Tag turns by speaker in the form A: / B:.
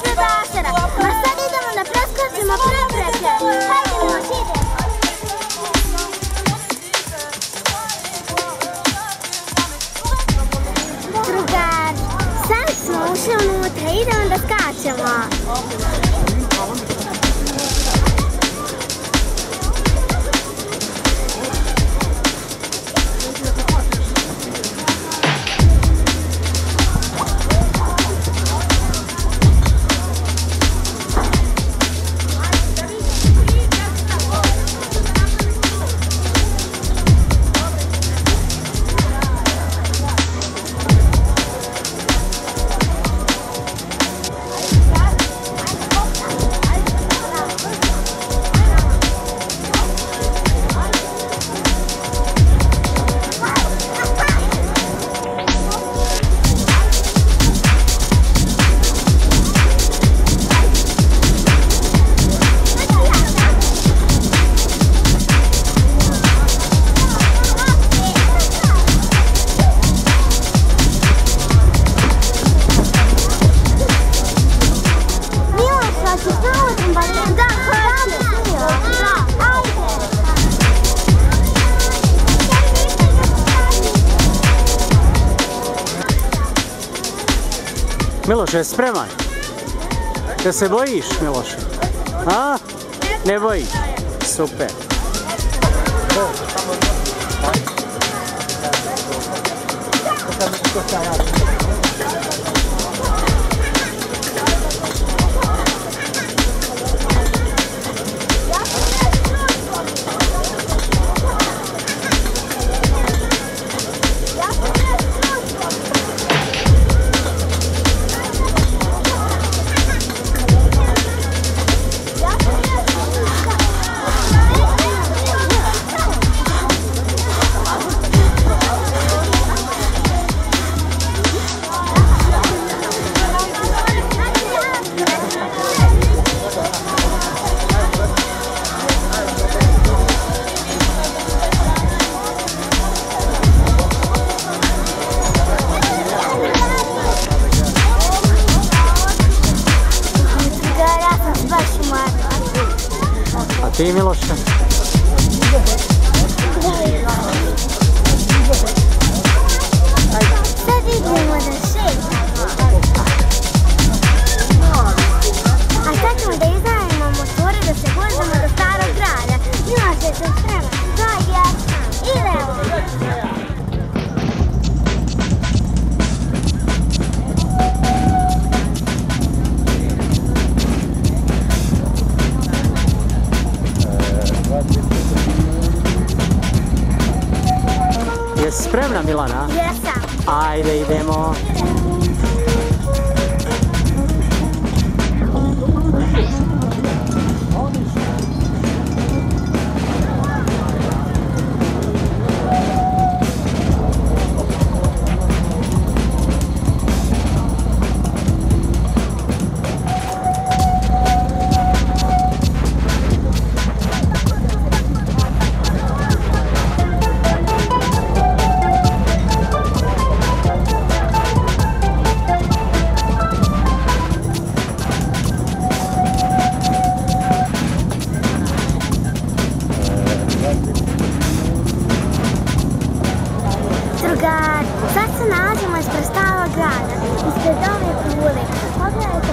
A: sve Dašara. Ma sad idemo da preskočimo prepreke. Hajde, Miloš, ide. Drugar, sad smo ušli unutra, idemo da skačemo.
B: Miloše, spreman? Da se bojiš, Miloše? A? Ne bojiš? Super. A ti, Miloše?
A: Sad idemo da šetamo. A sad ćemo da iznajmimo motore da se vozimo do starog grada. Miloše, se sprema. To je idemo.
B: Jesi spremna, Milana?
A: Jesam.
B: Ajde, idemo. Sad se nalazimo ispred starog grada, ispred ove kule. Pogledajte